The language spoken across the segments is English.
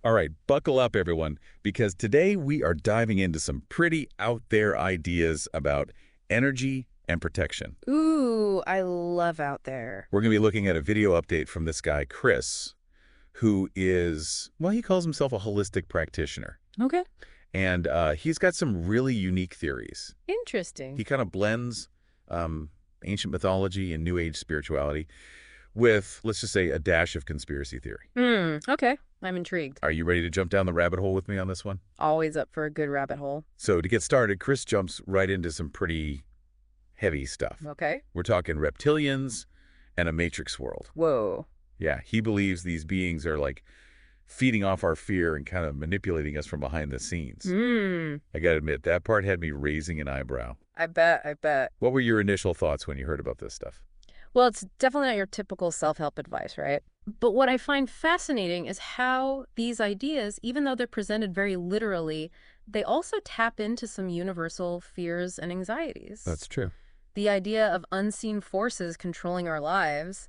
All right, buckle up, everyone, because today we are diving into some pretty out there ideas about energy and protection. Ooh, I love out there. We're going to be looking at a video update from this guy, Chris, who is, well, he calls himself a holistic practitioner. Okay. And he's got some really unique theories. Interesting. He kind of blends ancient mythology and New Age spirituality with, let's just say, a dash of conspiracy theory. Okay. I'm intrigued. Are you ready to jump down the rabbit hole with me on this one? Always up for a good rabbit hole. So to get started, Chris jumps right into some pretty heavy stuff. Okay. We're talking reptilians and a matrix world. Whoa. Yeah, he believes these beings are like feeding off our fear and kind of manipulating us from behind the scenes. I gotta admit, that part had me raising an eyebrow. I bet. What were your initial thoughts when you heard about this stuff? Well, it's definitely not your typical self-help advice, right? But what I find fascinating is how these ideas, even though they're presented very literally, they also tap into some universal fears and anxieties. That's true. The idea of unseen forces controlling our lives,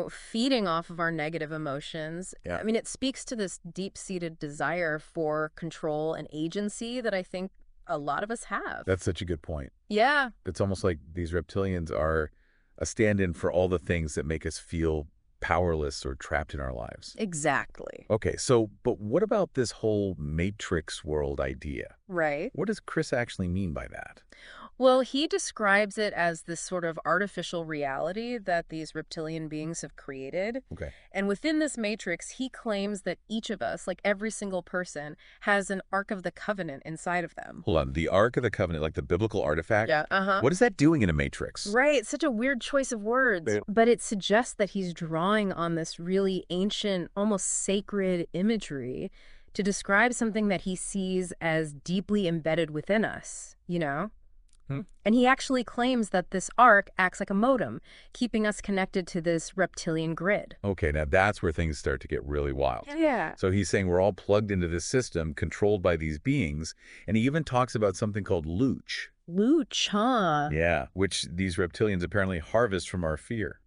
feeding off of our negative emotions. Yeah. I mean, it speaks to this deep-seated desire for control and agency that I think a lot of us have. That's such a good point. Yeah. It's almost like these reptilians are a stand-in for all the things that make us feel powerless or trapped in our lives. Exactly. Okay, but what about this whole matrix world idea? Right. What does Chris actually mean by that? Well, he describes it as this sort of artificial reality that these reptilian beings have created. Okay. And within this matrix, he claims that each of us, like every single person, has an Ark of the Covenant inside of them. Hold on, the Ark of the Covenant, like the biblical artifact? Yeah, uh-huh. What is that doing in a matrix? Right, such a weird choice of words. But it suggests that he's drawing on this really ancient, almost sacred imagery to describe something that he sees as deeply embedded within us, And he actually claims that this arc acts like a modem, keeping us connected to this reptilian grid. Okay, now that's where things start to get really wild. Yeah. So he's saying we're all plugged into this system controlled by these beings, and he even talks about something called looch. Looch, huh? Yeah, which these reptilians apparently harvest from our fear.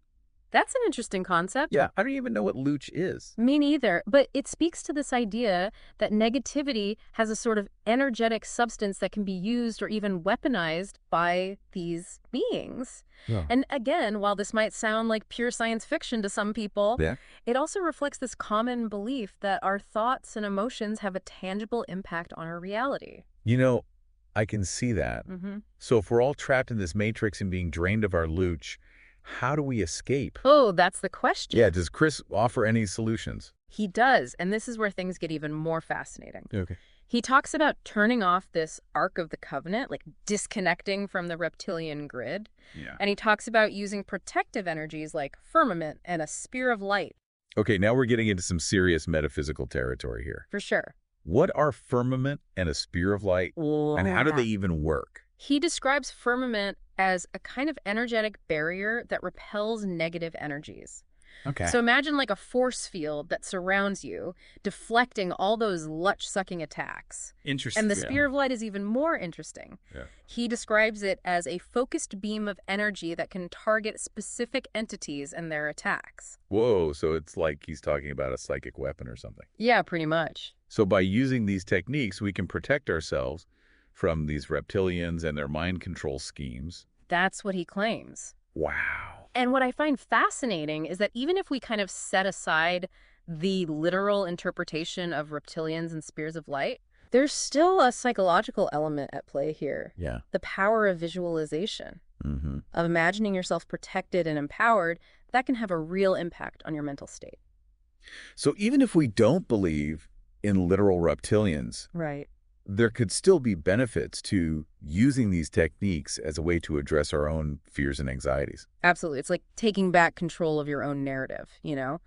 That's an interesting concept. Yeah, I don't even know what looch is. Me neither. But it speaks to this idea that negativity has a sort of energetic substance that can be used or even weaponized by these beings. Yeah. And again, while this might sound like pure science fiction to some people, Yeah. it also reflects this common belief that our thoughts and emotions have a tangible impact on our reality. I can see that. Mm-hmm. So if we're all trapped in this matrix and being drained of our looch, how do we escape? Oh, that's the question. Yeah, does Chris offer any solutions? He does, and this is where things get even more fascinating. Okay. He talks about turning off this Ark of the Covenant, like disconnecting from the reptilian grid. Yeah. And he talks about using protective energies like firmament and a spear of light. Okay, now we're getting into some serious metaphysical territory here. For sure. What are firmament and a spear of light, and how do they even work? He describes firmament as a kind of energetic barrier that repels negative energies. Okay. So imagine like a force field that surrounds you, deflecting all those luch-sucking attacks. Interesting. And the spear of light is even more interesting. Yeah. He describes it as a focused beam of energy that can target specific entities and their attacks. Whoa, so it's like he's talking about a psychic weapon or something. Yeah, pretty much. So by using these techniques, we can protect ourselves from these reptilians and their mind control schemes. That's what he claims. Wow. And what I find fascinating is that even if we kind of set aside the literal interpretation of reptilians and spears of light, there's still a psychological element at play here. Yeah. The power of visualization, Mm-hmm. of imagining yourself protected and empowered, that can have a real impact on your mental state. So even if we don't believe in literal reptilians, Right. there could still be benefits to using these techniques as a way to address our own fears and anxieties. Absolutely. It's like taking back control of your own narrative,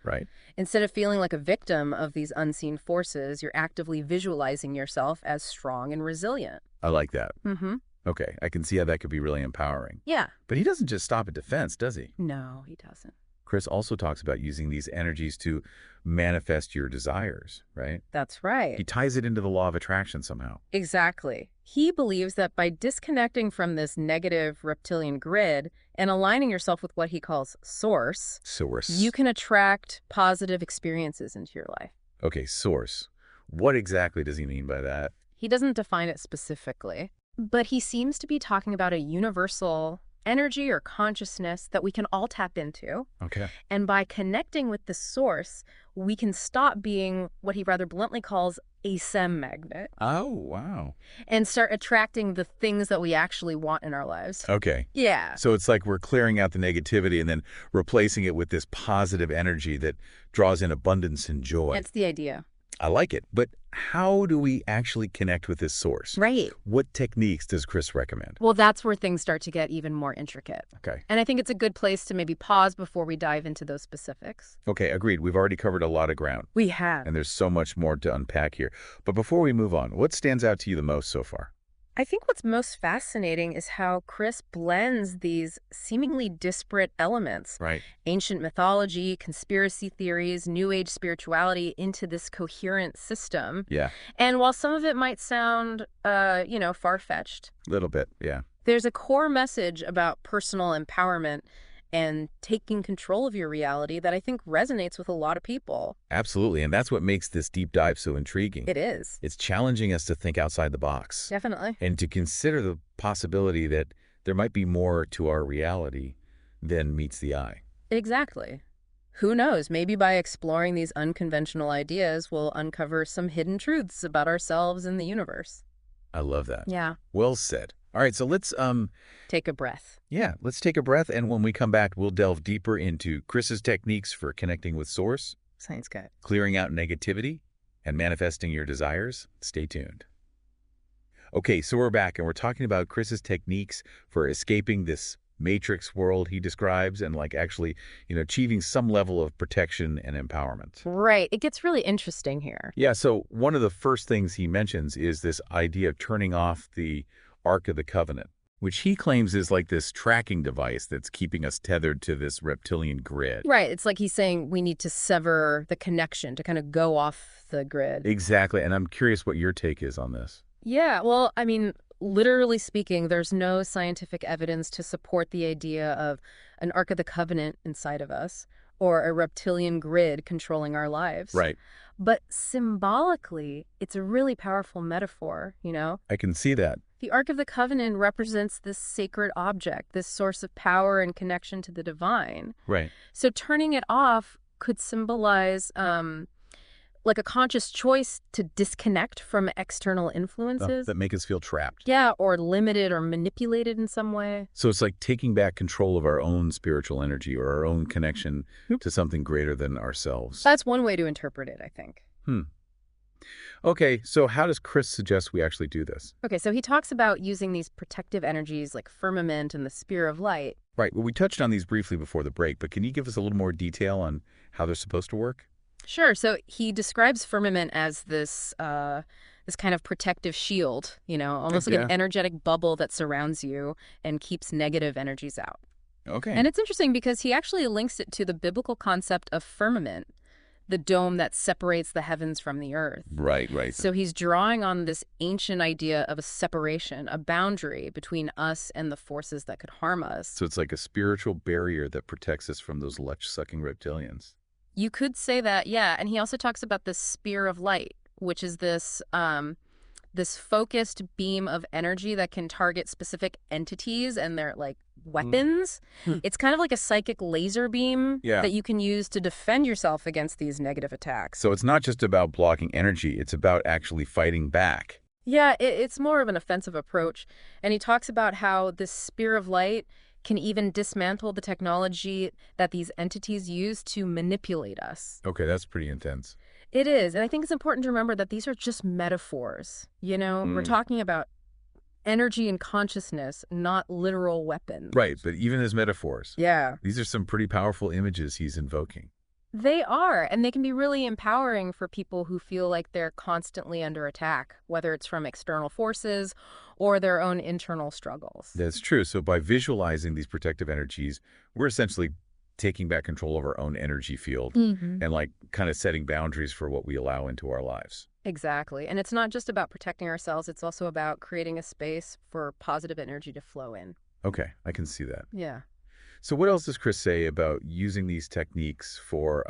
Right. Instead of feeling like a victim of these unseen forces, you're actively visualizing yourself as strong and resilient. I like that. Mm-hmm. Okay, I can see how that could be really empowering. Yeah. But he doesn't just stop at defense, does he? No, he doesn't. Chris also talks about using these energies to manifest your desires, right? That's right. He ties it into the law of attraction somehow. Exactly. He believes that by disconnecting from this negative reptilian grid and aligning yourself with what he calls source, Source. you can attract positive experiences into your life. Okay, source. What exactly does he mean by that? He doesn't define it specifically, but he seems to be talking about a universal energy or consciousness that we can all tap into. Okay. And by connecting with the source, we can stop being what he rather bluntly calls a SEM magnet Oh, wow. and start attracting the things that we actually want in our lives. Okay. Yeah. So it's like we're clearing out the negativity and then replacing it with this positive energy that draws in abundance and joy. That's the idea. I like it. But how do we actually connect with this source? Right. What techniques does Chris recommend? Well, that's where things start to get even more intricate. Okay. And I think it's a good place to maybe pause before we dive into those specifics. Okay, agreed. We've already covered a lot of ground, We have. and there's so much more to unpack here. But before we move on, what stands out to you the most so far? I think what's most fascinating is how Chris blends these seemingly disparate elements, Right. ancient mythology, conspiracy theories, New Age spirituality, into this coherent system. Yeah, And while some of it might sound, far-fetched, a little bit. Yeah. there's a core message about personal empowerment and taking control of your reality that I think resonates with a lot of people. Absolutely. And that's what makes this deep dive so intriguing. It is. It's challenging us to think outside the box Definitely. and to consider the possibility that there might be more to our reality than meets the eye. Exactly. Who knows? Maybe by exploring these unconventional ideas, we'll uncover some hidden truths about ourselves and the universe. I love that. Yeah. Well said. All right, so let's Take a breath. let's take a breath, and when we come back, we'll delve deeper into Chris's techniques for connecting with source, Science guy. clearing out negativity, and manifesting your desires. Stay tuned. Okay, so we're back, and we're talking about Chris's techniques for escaping this matrix world he describes and actually, achieving some level of protection and empowerment. Right. It gets really interesting here. Yeah, so one of the first things he mentions is this idea of turning off the Ark of the Covenant, which he claims is like this tracking device that's keeping us tethered to this reptilian grid. Right. It's like he's saying we need to sever the connection to kind of go off the grid. Exactly, and I'm curious what your take is on this. Yeah. Well, I mean, literally speaking, there's no scientific evidence to support the idea of an Ark of the Covenant inside of us or a reptilian grid controlling our lives. Right. But symbolically, it's a really powerful metaphor, I can see that. The Ark of the Covenant represents this sacred object, this source of power and connection to the divine. Right. So turning it off could symbolize like a conscious choice to disconnect from external influences. That make us feel trapped. Yeah, or limited or manipulated in some way. So it's like taking back control of our own spiritual energy or our own connection to something greater than ourselves. That's one way to interpret it, I think. Okay, so how does Chris suggest we actually do this? Okay, so he talks about using these protective energies like firmament and the spear of light. Right, well, we touched on these briefly before the break, but can you give us a little more detail on how they're supposed to work? Sure. So he describes firmament as this this kind of protective shield, almost like an energetic bubble that surrounds you and keeps negative energies out. Okay. And it's interesting because he actually links it to the biblical concept of firmament, the dome that separates the heavens from the earth. Right. So he's drawing on this ancient idea of a separation, a boundary between us and the forces that could harm us. So it's like a spiritual barrier that protects us from those lech-sucking reptilians. You could say that, yeah. And he also talks about the spear of light, which is this this focused beam of energy that can target specific entities and their weapons. It's kind of like a psychic laser beam that you can use to defend yourself against these negative attacks. So it's not just about blocking energy, it's about actually fighting back. Yeah, it's more of an offensive approach. And he talks about how this spear of light can even dismantle the technology that these entities use to manipulate us. Okay, that's pretty intense. It is. And I think it's important to remember that these are just metaphors. We're talking about energy and consciousness, not literal weapons. Right, but even as metaphors. Yeah. These are some pretty powerful images he's invoking. They are, and they can be really empowering for people who feel like they're constantly under attack, whether it's from external forces or their own internal struggles. That's true. So by visualizing these protective energies, we're essentially taking back control of our own energy field and kind of setting boundaries for what we allow into our lives. Exactly. And it's not just about protecting ourselves, it's also about creating a space for positive energy to flow in. Okay, I can see that. Yeah. So what else does Chris say about using these techniques for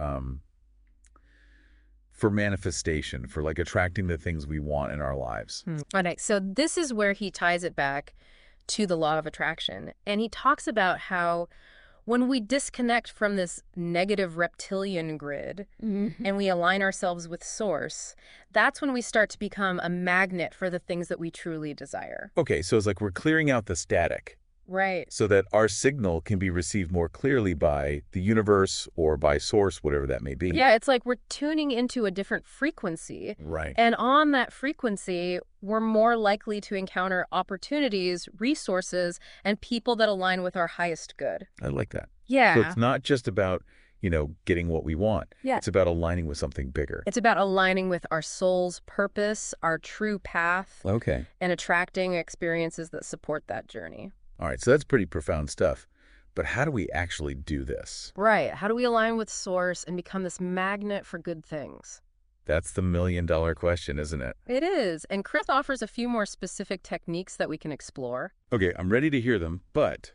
for manifestation, for like attracting the things we want in our lives. Okay, so this is where he ties it back to the law of attraction. And he talks about how when we disconnect from this negative reptilian grid and we align ourselves with source, that's when we start to become a magnet for the things that we truly desire. Okay, so it's like we're clearing out the static Right. so that our signal can be received more clearly by the universe or by source, whatever that may be. Yeah, it's like we're tuning into a different frequency. Right. And on that frequency, we're more likely to encounter opportunities, resources, and people that align with our highest good. I like that. Yeah. So it's not just about, getting what we want. Yeah. It's about aligning with something bigger. It's about aligning with our soul's purpose, our true path, Okay. and attracting experiences that support that journey. All right, so that's pretty profound stuff. But how do we actually do this? Right. How do we align with source and become this magnet for good things? That's the million-dollar question, isn't it? It is. And Chris offers a few more specific techniques that we can explore. Okay, I'm ready to hear them, but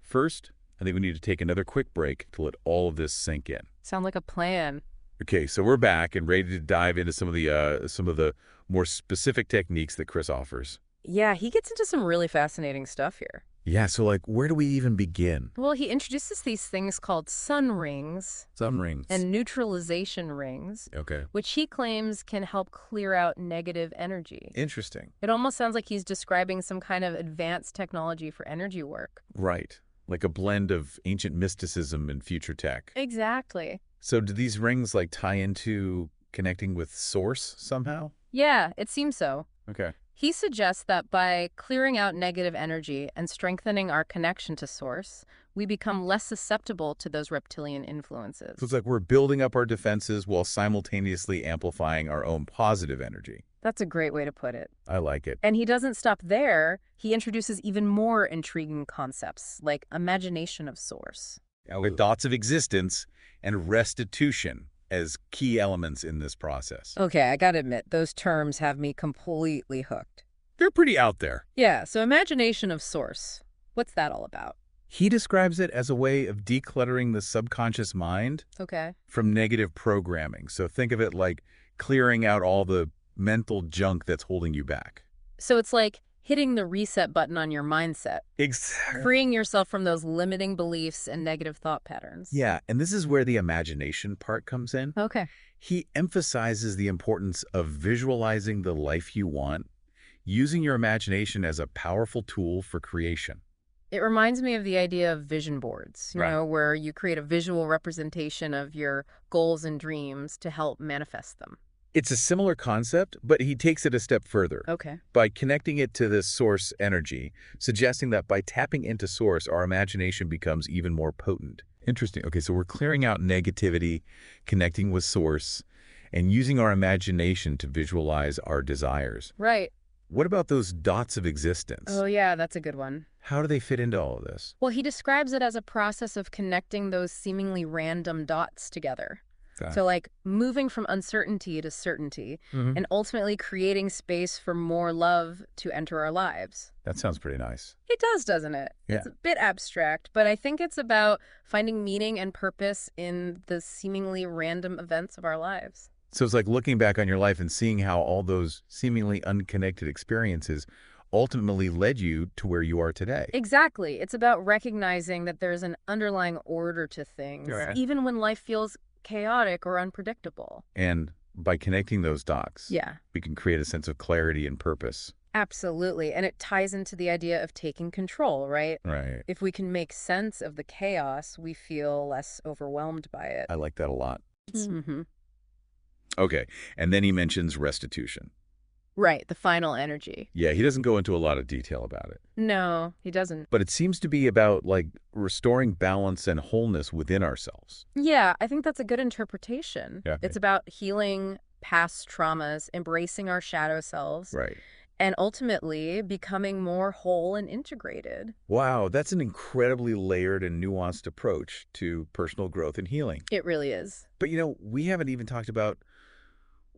first, I think we need to take another quick break to let all of this sink in. Sound like a plan. Okay, so we're back and ready to dive into some of the more specific techniques that Chris offers. Yeah, he gets into some really fascinating stuff here. Yeah, so like, where do we even begin? Well, he introduces these things called sun rings Sun rings. and neutralization rings, Okay. which he claims can help clear out negative energy. Interesting. It almost sounds like he's describing some kind of advanced technology for energy work. Right. Like a blend of ancient mysticism and future tech. Exactly. So do these rings like tie into connecting with source somehow? Yeah, it seems so. Okay. He suggests that by clearing out negative energy and strengthening our connection to source, we become less susceptible to those reptilian influences. So it's like we're building up our defenses while simultaneously amplifying our own positive energy. That's a great way to put it. I like it. And he doesn't stop there. He introduces even more intriguing concepts, like imagination of source. With dots of existence and restitution as key elements in this process. Okay, I gotta admit, those terms have me completely hooked. They're pretty out there. Yeah, so imagination of source. What's that all about? He describes it as a way of decluttering the subconscious mind Okay. from negative programming. So think of it like clearing out all the mental junk that's holding you back. So it's like hitting the reset button on your mindset, Exactly. freeing yourself from those limiting beliefs and negative thought patterns. Yeah, and this is where the imagination part comes in. Okay. He emphasizes the importance of visualizing the life you want, using your imagination as a powerful tool for creation. It reminds me of the idea of vision boards, Right. where you create a visual representation of your goals and dreams to help manifest them. It's a similar concept, but he takes it a step further Okay. by connecting it to this source energy, suggesting that by tapping into source, our imagination becomes even more potent. Interesting. Okay, so we're clearing out negativity, connecting with source, and using our imagination to visualize our desires. Right. What about those dots of existence? Oh, yeah, that's a good one. How do they fit into all of this? Well, he describes it as a process of connecting those seemingly random dots together. So like moving from uncertainty to certainty and ultimately creating space for more love to enter our lives. That sounds pretty nice. It does, doesn't it? Yeah. It's a bit abstract, but I think it's about finding meaning and purpose in the seemingly random events of our lives. So it's like looking back on your life and seeing how all those seemingly unconnected experiences ultimately led you to where you are today. Exactly. It's about recognizing that there's an underlying order to things, Right. even when life feels chaotic or unpredictable. And by connecting those dots, Yeah. we can create a sense of clarity and purpose. Absolutely. And it ties into the idea of taking control, right? Right. If we can make sense of the chaos, we feel less overwhelmed by it. I like that a lot. Mm-hmm. Okay. And then he mentions restitution. Right, the final energy. Yeah, he doesn't go into a lot of detail about it. No, he doesn't. But it seems to be about like restoring balance and wholeness within ourselves. Yeah, I think that's a good interpretation. Yeah. It's about healing past traumas, embracing our shadow selves, Right. and ultimately becoming more whole and integrated. Wow, that's an incredibly layered and nuanced approach to personal growth and healing. It really is. But we haven't even talked about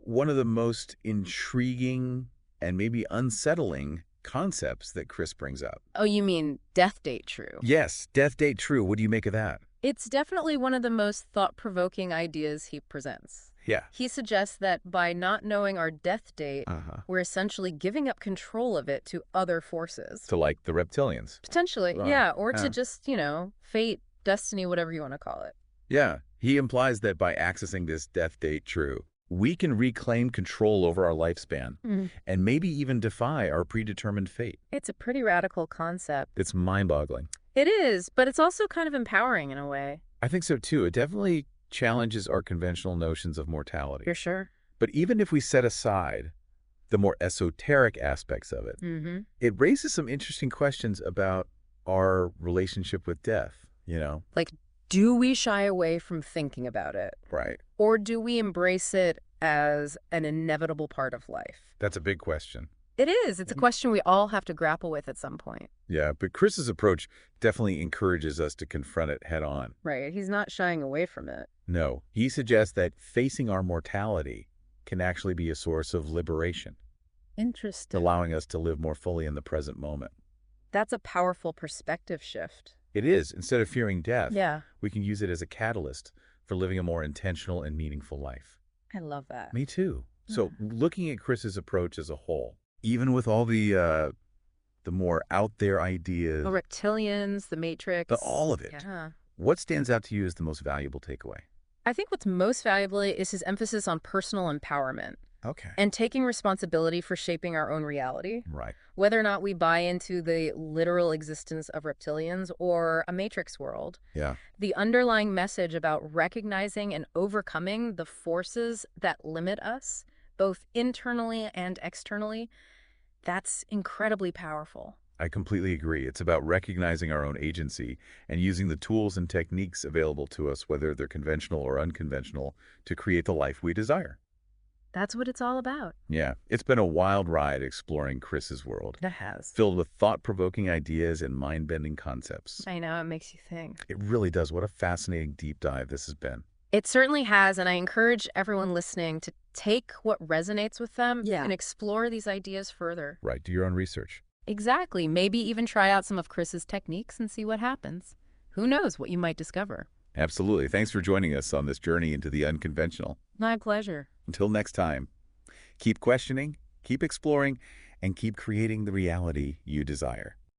one of the most intriguing and maybe unsettling concepts that Chris brings up. Oh, you mean death date true? Yes, death date true. What do you make of that? It's definitely one of the most thought-provoking ideas he presents. Yeah. He suggests that by not knowing our death date, we're essentially giving up control of it to other forces. So like the reptilians. Potentially, Right. yeah, or to Yeah. just, fate, destiny, whatever you want to call it. Yeah. He implies that by accessing this death date true, we can reclaim control over our lifespan and maybe even defy our predetermined fate. It's a pretty radical concept. It's mind-boggling. It is, but it's also kind of empowering in a way. I think so too. It definitely challenges our conventional notions of mortality. You're sure? But even if we set aside the more esoteric aspects of it, it raises some interesting questions about our relationship with death, Like, do we shy away from thinking about it? Right. Or do we embrace it as an inevitable part of life? That's a big question. It is. It's a question we all have to grapple with at some point. Yeah, but Chris's approach definitely encourages us to confront it head on. Right. He's not shying away from it. No, he suggests that facing our mortality can actually be a source of liberation, Interesting. allowing us to live more fully in the present moment. That's a powerful perspective shift. It is. Instead of fearing death, Yeah. we can use it as a catalyst for living a more intentional and meaningful life. I love that. Me too. So looking at Chris's approach as a whole, even with all the more out there ideas, The reptilians, the Matrix. all of it, Yeah. what stands out to you as the most valuable takeaway? I think what's most valuable is his emphasis on personal empowerment Okay. and taking responsibility for shaping our own reality. Right. Whether or not we buy into the literal existence of reptilians or a Matrix world, Yeah. the underlying message about recognizing and overcoming the forces that limit us, both internally and externally, that's incredibly powerful. I completely agree. It's about recognizing our own agency and using the tools and techniques available to us, whether they're conventional or unconventional, to create the life we desire. That's what it's all about. Yeah, it's been a wild ride exploring Chris's world, It has. filled with thought-provoking ideas and mind-bending concepts. I know, it makes you think. It really does. What a fascinating deep dive this has been. It certainly has, and I encourage everyone listening to take what resonates with them and explore these ideas further. Right, do your own research. Exactly. Maybe even try out some of Chris's techniques and see what happens. Who knows what you might discover. Absolutely. Thanks for joining us on this journey into the unconventional. My pleasure. Until next time, keep questioning, keep exploring, and keep creating the reality you desire.